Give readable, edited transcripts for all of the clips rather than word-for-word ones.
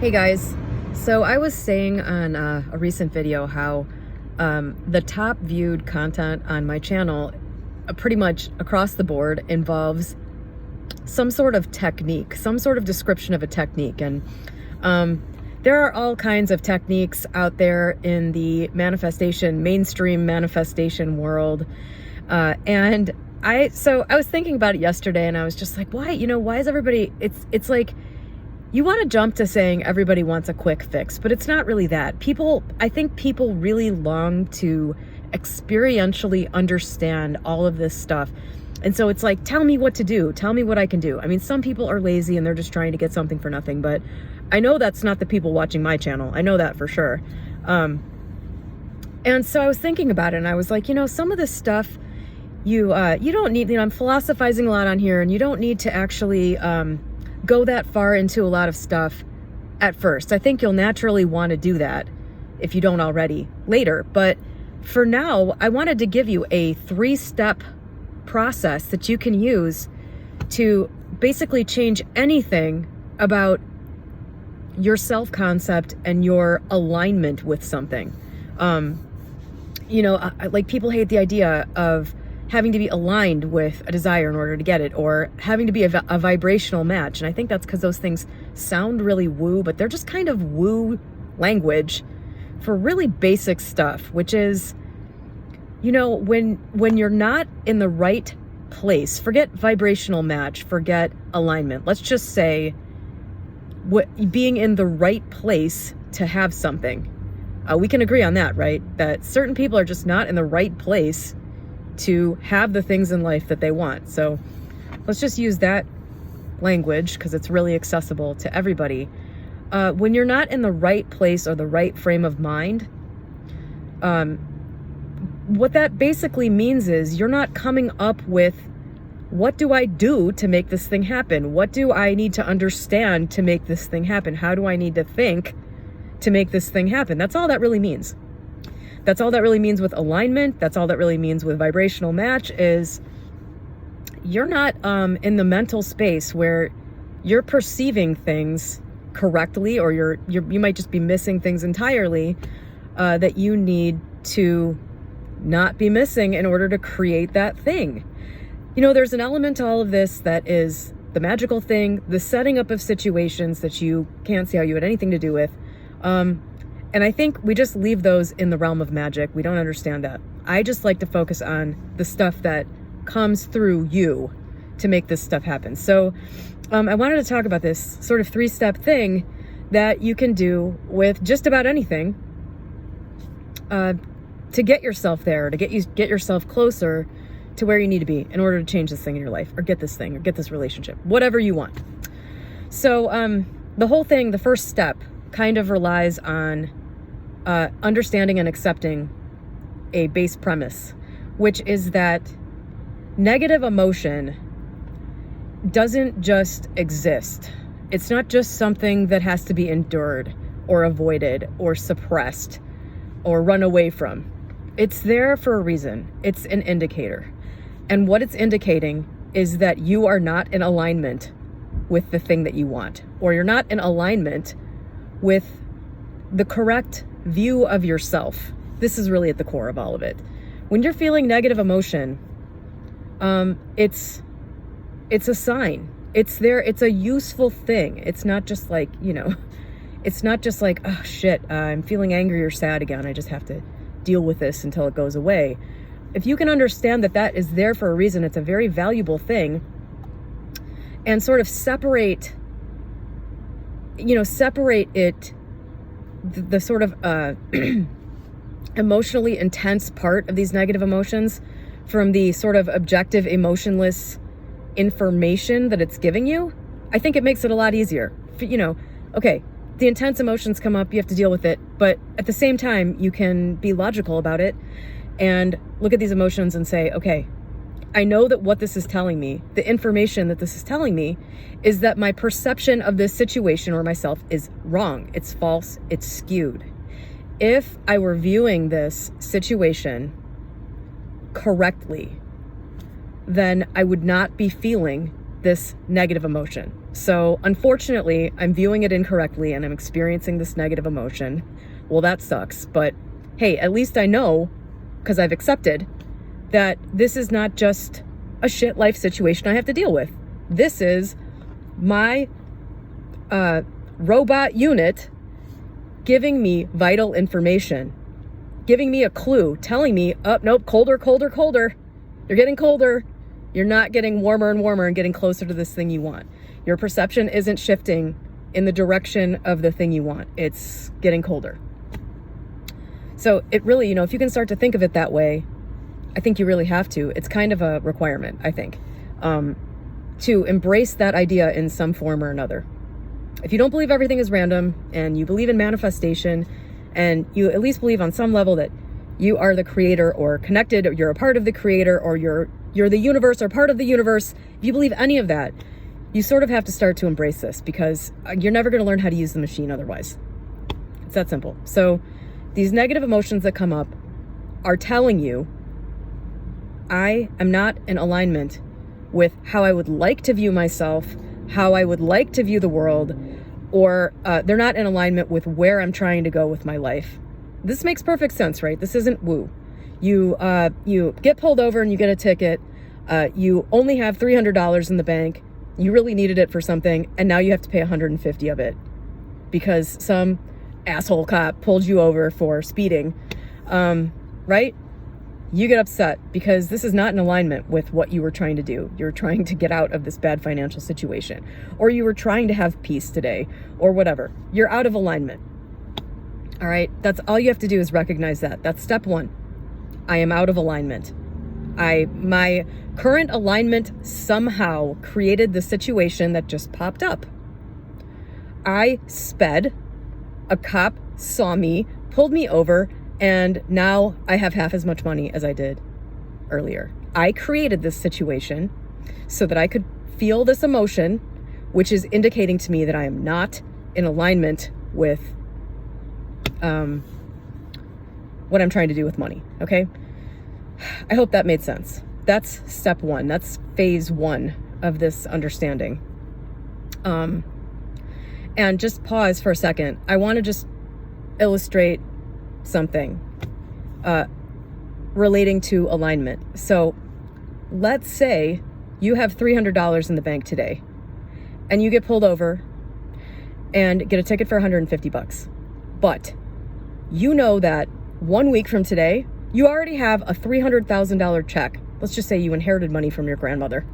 Hey guys, so I was saying on a recent video how the top viewed content on my channel pretty much across the board involves some sort of technique, some sort of description of a technique. And there are all kinds of techniques out there in the mainstream manifestation world. And I was thinking about it yesterday and I was just like, why is everybody, it's like, you want to jump to saying everybody wants a quick fix, but it's not really that. I think people really long to experientially understand all of this stuff. And so it's like, tell me what to do. Tell me what I can do. I mean, some people are lazy and they're just trying to get something for nothing, but I know that's not the people watching my channel. I know that for sure. And so I was thinking about it and I was like, some of this stuff you don't need, I'm philosophizing a lot on here, and you don't need to actually, go that far into a lot of stuff at first. I think you'll naturally want to do that if you don't already later. But for now, I wanted to give you a 3-step process that you can use to basically change anything about your self-concept and your alignment with something. Like people hate the idea of having to be aligned with a desire in order to get it, or having to be a vibrational match. And I think that's because those things sound really woo, but they're just kind of woo language for really basic stuff, which is, when you're not in the right place, forget vibrational match, forget alignment. Let's just say being in the right place to have something. We can agree on that, right? That certain people are just not in the right place to have the things in life that they want. So let's just use that language because it's really accessible to everybody. When you're not in the right place or the right frame of mind, what that basically means is you're not coming up with, what do I do to make this thing happen? What do I need to understand to make this thing happen? How do I need to think to make this thing happen? That's all that really means. That's all that really means with alignment. That's all that really means with vibrational match, is you're not in the mental space where you're perceiving things correctly, or you might just be missing things entirely that you need to not be missing in order to create that thing. There's an element to all of this that is the magical thing, the setting up of situations that you can't see how you had anything to do with. And I think we just leave those in the realm of magic. We don't understand that. I just like to focus on the stuff that comes through you to make this stuff happen. So I wanted to talk about this sort of 3-step thing that you can do with just about anything to get yourself there, to get yourself closer to where you need to be in order to change this thing in your life, or get this thing, or get this relationship, whatever you want. So the whole thing, the first step, kind of relies on understanding and accepting a base premise, which is that negative emotion doesn't just exist. It's not just something that has to be endured or avoided or suppressed or run away from. It's there for a reason. It's an indicator. And what it's indicating is that you are not in alignment with the thing that you want, or you're not in alignment with the correct view of yourself. This is really at the core of all of it. When you're feeling negative emotion, it's a sign. It's there. It's a useful thing. It's not just like, it's not just like, oh shit, I'm feeling angry or sad again. I just have to deal with this until it goes away. If you can understand that that is there for a reason, it's a very valuable thing, and sort of separate it, the sort of emotionally intense part of these negative emotions from the sort of objective, emotionless information that it's giving you, I think it makes it a lot easier. Okay, the intense emotions come up, you have to deal with it, but at the same time, you can be logical about it and look at these emotions and say, okay, I know that what this is telling me, the information that this is telling me, is that my perception of this situation or myself is wrong. It's false. It's skewed. If I were viewing this situation correctly, then I would not be feeling this negative emotion. So unfortunately, I'm viewing it incorrectly and I'm experiencing this negative emotion. Well, that sucks. But hey, at least I know, because I've accepted, that this is not just a shit life situation I have to deal with. This is my robot unit giving me vital information, giving me a clue, telling me, oh, nope, colder, colder, colder. You're getting colder. You're not getting warmer and warmer and getting closer to this thing you want. Your perception isn't shifting in the direction of the thing you want. It's getting colder. So it really, if you can start to think of it that way, I think you really have to. It's kind of a requirement, I think, to embrace that idea in some form or another. If you don't believe everything is random and you believe in manifestation and you at least believe on some level that you are the creator or connected, or you're a part of the creator, or you're the universe or part of the universe, if you believe any of that, you sort of have to start to embrace this, because you're never going to learn how to use the machine otherwise. It's that simple. So these negative emotions that come up are telling you, I am not in alignment with how I would like to view myself, how I would like to view the world, or they're not in alignment with where I'm trying to go with my life. This makes perfect sense, right? This isn't woo. You get pulled over and you get a ticket. You only have $300 in the bank. You really needed it for something, and now you have to pay $150 of it because some asshole cop pulled you over for speeding, right? You get upset because this is not in alignment with what you were trying to do. You're trying to get out of this bad financial situation, or you were trying to have peace today, or whatever. You're out of alignment. All right. That's all you have to do is recognize that. That's step one. I am out of alignment. My current alignment somehow created the situation that just popped up. I sped, a cop saw me, pulled me over, and now I have half as much money as I did earlier. I created this situation so that I could feel this emotion, which is indicating to me that I am not in alignment with what I'm trying to do with money. Okay. I hope that made sense. That's step one. That's phase one of this understanding. And just pause for a second. I want to just illustrate something relating to alignment. So let's say you have $300 in the bank today and you get pulled over and get a ticket for $150. But you know that 1 week from today, you already have a $300,000 check. Let's just say you inherited money from your grandmother.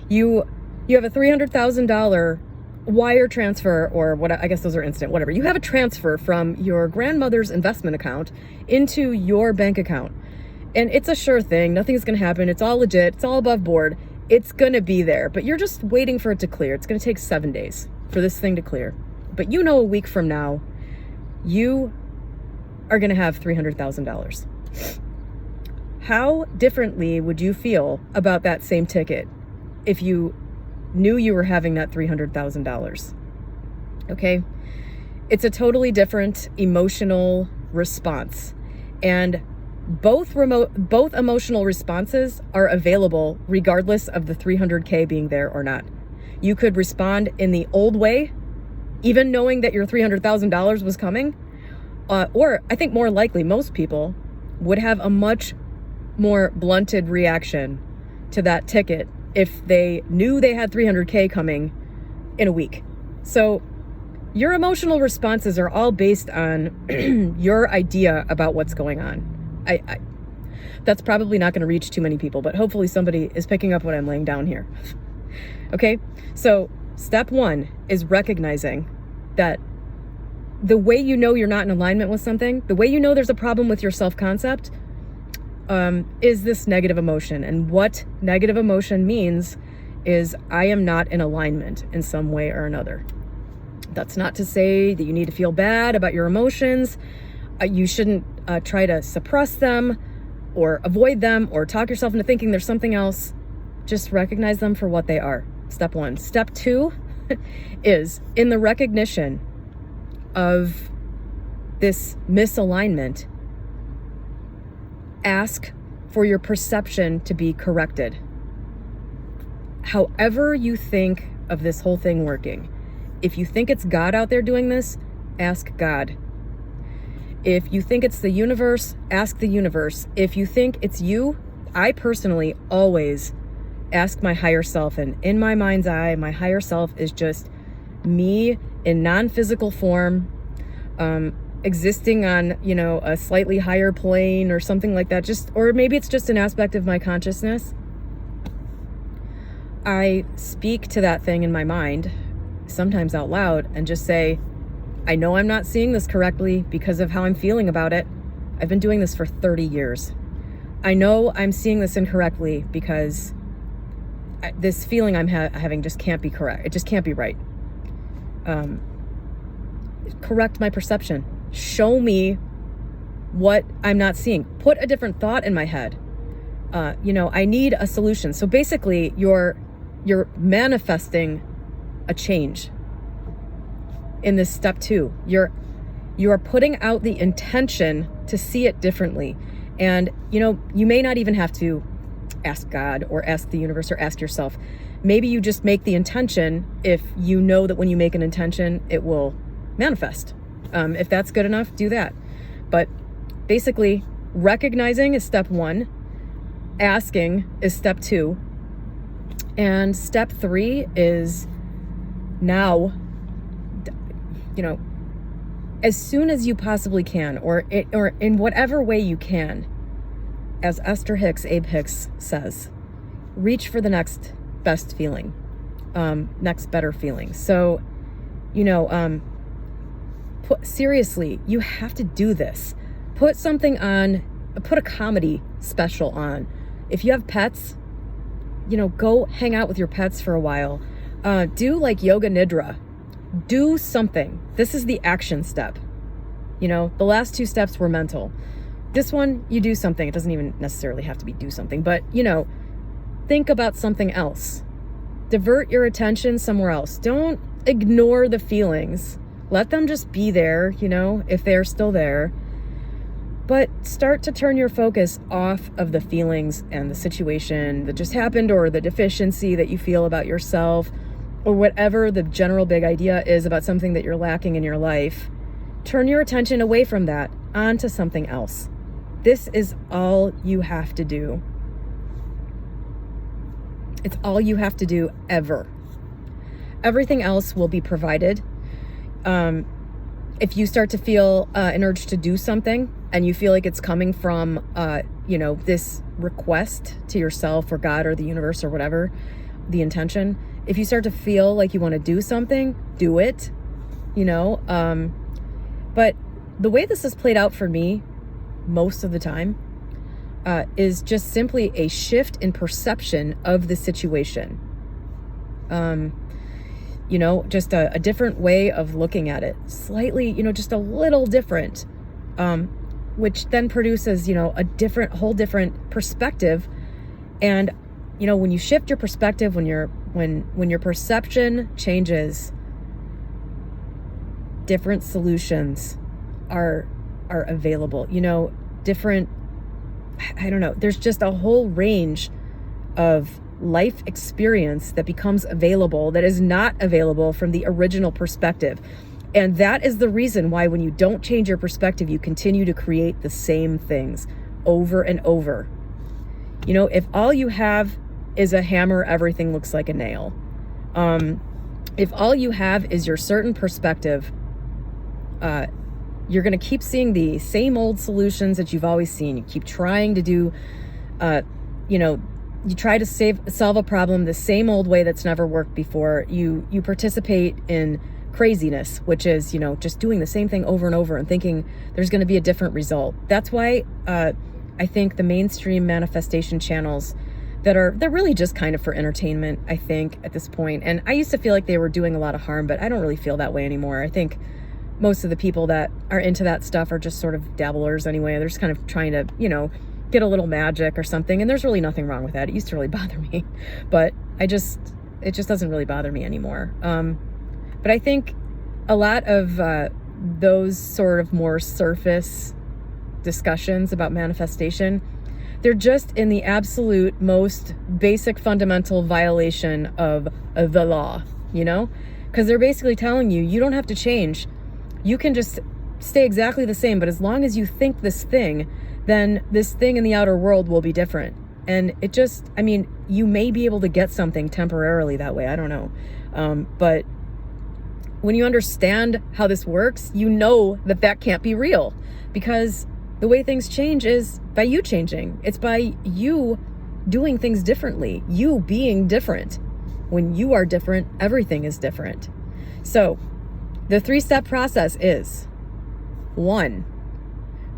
You have a $300,000 wire transfer, or what, I guess those are instant, whatever. You have a transfer from your grandmother's investment account into your bank account. And it's a sure thing. Nothing's going to happen. It's all legit. It's all above board. It's going to be there, but you're just waiting for it to clear. It's going to take 7 days for this thing to clear. But a week from now, you are going to have $300,000. How differently would you feel about that same ticket if you knew you were having that $300,000? Okay? It's a totally different emotional response. And both emotional responses are available regardless of the $300K being there or not. You could respond in the old way, even knowing that your $300,000 was coming. Or I think more likely, most people would have a much more blunted reaction to that ticket if they knew they had $300K coming in a week. So your emotional responses are all based on your idea about what's going on. That's probably not going to reach too many people, but hopefully somebody is picking up what I'm laying down here. Okay, so step one is recognizing that the way you know you're not in alignment with something, the way you know there's a problem with your self-concept, is this negative emotion. And what negative emotion means is I am not in alignment in some way or another. That's not to say that you need to feel bad about your emotions. You shouldn't try to suppress them or avoid them or talk yourself into thinking there's something else. Just recognize them for what they are. Step one. Step two is in the recognition of this misalignment, ask for your perception to be corrected. However you think of this whole thing working. If you think it's God out there doing this, ask God. If you think it's the universe, ask the universe. If you think it's you, I personally always ask my higher self. And in my mind's eye, my higher self is just me in non-physical form, existing on, a slightly higher plane or something like that. Or maybe it's just an aspect of my consciousness. I speak to that thing in my mind, sometimes out loud, and just say, I know I'm not seeing this correctly because of how I'm feeling about it. I've been doing this for 30 years. I know I'm seeing this incorrectly because this feeling I'm having just can't be correct. It just can't be right. Correct my perception. Show me what I'm not seeing. Put a different thought in my head. I need a solution. So basically, you're manifesting a change. In this step 2, you are putting out the intention to see it differently. And, you may not even have to ask God or ask the universe or ask yourself. Maybe you just make the intention if you know that when you make an intention, it will manifest. If that's good enough, do that. But basically, recognizing is step 1. Asking is step 2. And step 3 is now, as soon as you possibly can, or in whatever way you can, as Esther Hicks, Abe Hicks says, reach for the next best feeling, next better feeling. So, seriously, you have to do this. Put something on, put a comedy special on. If you have pets, go hang out with your pets for a while. Do like yoga nidra. Do something. This is the action step. The last 2 steps were mental. This one, you do something. It doesn't even necessarily have to be do something, but, think about something else. Divert your attention somewhere else. Don't ignore the feelings. Let them just be there, if they're still there. But start to turn your focus off of the feelings and the situation that just happened, or the deficiency that you feel about yourself, or whatever the general big idea is about something that you're lacking in your life. Turn your attention away from that onto something else. This is all you have to do. It's all you have to do ever. Everything else will be provided. If you start to feel an urge to do something and you feel like it's coming from, this request to yourself or God or the universe or whatever, the intention, if you start to feel like you want to do something, do it, but the way this has played out for me most of the time is just simply a shift in perception of the situation. Just a different way of looking at it, slightly, just a little different, which then produces, a whole different perspective. And, when you shift your perspective, when your perception changes, different solutions are available, different, there's just a whole range of life experience that becomes available that is not available from the original perspective. And that is the reason why when you don't change your perspective, you continue to create the same things over and over. If all you have is a hammer, everything looks like a nail. If all you have is your certain perspective, you're going to keep seeing the same old solutions that you've always seen. You keep trying to do, you try to solve a problem the same old way that's never worked before. You participate in craziness, which is, just doing the same thing over and over and thinking there's going to be a different result. That's why I think the mainstream manifestation channels they're really just kind of for entertainment, I think, at this point. And I used to feel like they were doing a lot of harm, but I don't really feel that way anymore. I think most of the people that are into that stuff are just sort of dabblers anyway. They're just kind of trying to, get a little magic or something. And there's really nothing wrong with that. It used to really bother me, but it just doesn't really bother me anymore. But I think a lot of those sort of more surface discussions about manifestation, they're just in the absolute most basic fundamental violation of the law. you know? Because they're basically telling you, you don't have to change. You can just stay exactly the same, but as long as you think this thing, then this thing in the outer world will be different. And it just, I mean, you may be able to get something temporarily that way. I don't know. But when you understand how this works, you know that that can't be real, because the way things change is by you changing. It's by you doing things differently, you being different. When you are different, everything is different. So the 3-step process is: 1,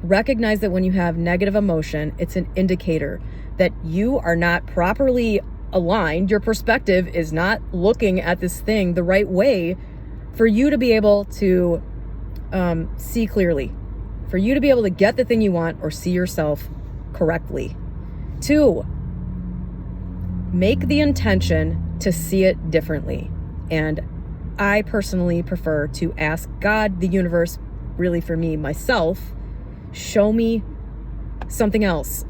recognize that when you have negative emotion, it's an indicator that you are not properly aligned. Your perspective is not looking at this thing the right way for you to be able to see clearly, for you to be able to get the thing you want or see yourself correctly. 2, make the intention to see it differently. And I personally prefer to ask God, the universe, really for me, myself, show me something else.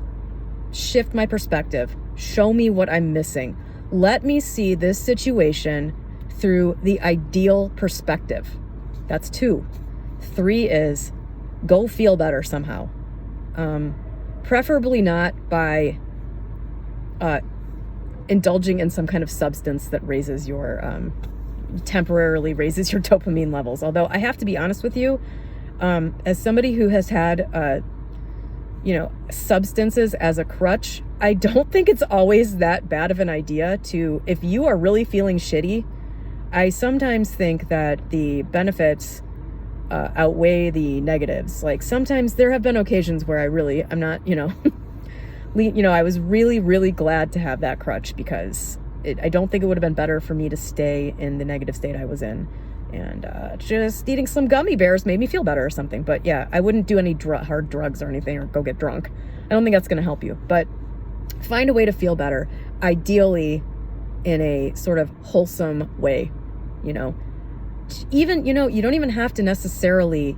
Shift my perspective. Show me what I'm missing. Let me see this situation through the ideal perspective. That's 2. 3 is go feel better somehow. Preferably not by indulging in some kind of substance that raises your, temporarily raises your dopamine levels. Although I have to be honest with you, as somebody who has had, substances as a crutch, I don't think it's always that bad of an idea to, if you are really feeling shitty, I sometimes think that the benefits outweigh the negatives. Like sometimes there have been occasions where I'm not, I was really, really glad to have that crutch, because I don't think it would have been better for me to stay in the negative state I was in. And just eating some gummy bears made me feel better or something. But yeah, I wouldn't do any hard drugs or anything, or go get drunk. I don't think that's going to help you. But find a way to feel better, ideally in a sort of wholesome way, Even, you don't even have to necessarily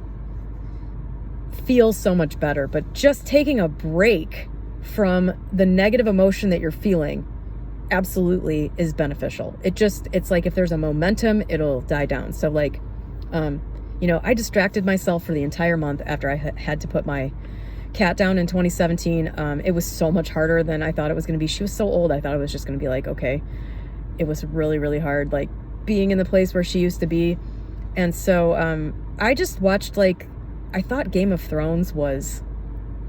feel so much better, but just taking a break from the negative emotion that you're feeling absolutely is beneficial. It's like if there's a momentum, it'll die down. So like, I distracted myself for the entire month after I had to put my cat down in 2017. It was so much harder than I thought it was going to be. She was so old. I thought it was just going to be like, okay. It was really, really hard, like being in the place where she used to be. And so, I just watched, I thought Game of Thrones was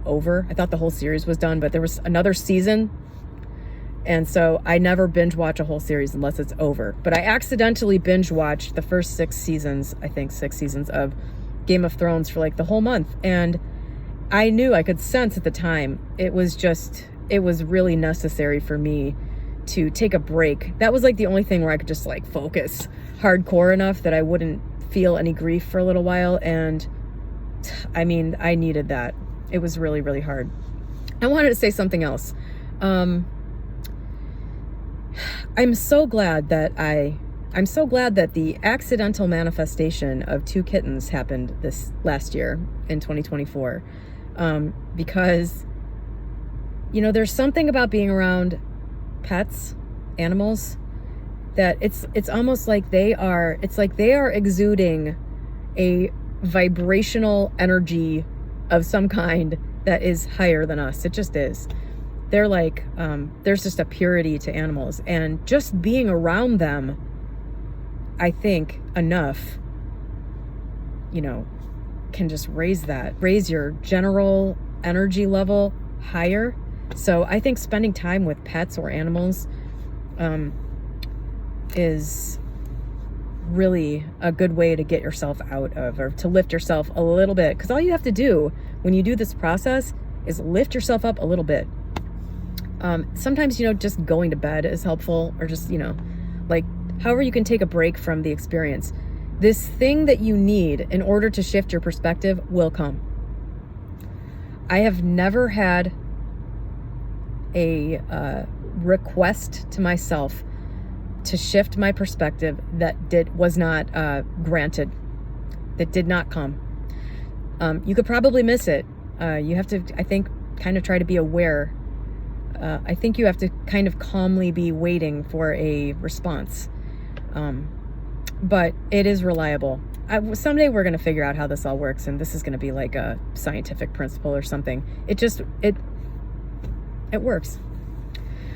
over. I thought the whole series was done, but there was another season. And so I never binge watch a whole series unless it's over. But I accidentally binge watched the first 6 seasons of Game of Thrones for the whole month. And I could sense at the time, it was really necessary for me to take a break. That was the only thing where I could just focus hardcore enough that I wouldn't feel any grief for a little while. And I mean, I needed that. It was really, really hard. I wanted to say something else. I'm so glad that the accidental manifestation of 2 kittens happened this last year in 2024. Because, there's something about being around pets, animals, that it's almost like they are exuding a vibrational energy of some kind that is higher than us. It just is. They're there's just a purity to animals, and just being around them, I think enough, can just raise your general energy level higher. So I think spending time with pets or animals is really a good way to get yourself out of, or to lift yourself a little bit. Because all you have to do when you do this process is lift yourself up a little bit. Sometimes, just going to bed is helpful, or just, however you can take a break from the experience. This thing that you need in order to shift your perspective will come. I have never had a request to myself to shift my perspective that was not granted, that did not come. You could probably miss it. You have to, I think, kind of try to be aware. I think you have to kind of calmly be waiting for a response. but it is reliable. Someday we're going to figure out how this all works, and this is going to be like a scientific principle or something. It works.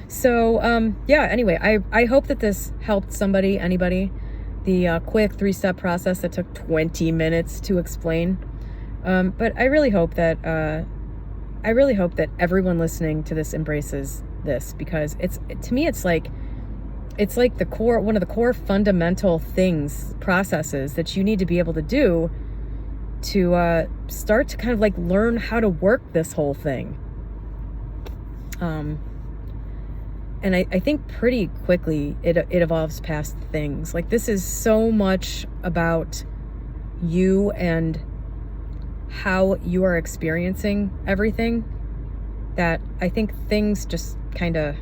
So, yeah, anyway, I hope that this helped somebody, anybody. The quick 3-step process that took 20 minutes to explain. But I really hope that everyone listening to this embraces this, because to me, it's like one of the core fundamental processes that you need to be able to do to start to kind of like learn how to work this whole thing. And I think pretty quickly it evolves past things. Like, this is so much about you and how you are experiencing everything, that I think things just kind of,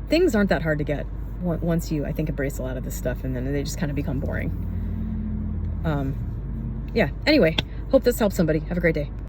things aren't that hard to get once you, I think, embrace a lot of this stuff, and then they just kind of become boring. Yeah, anyway, hope this helps somebody. Have a great day.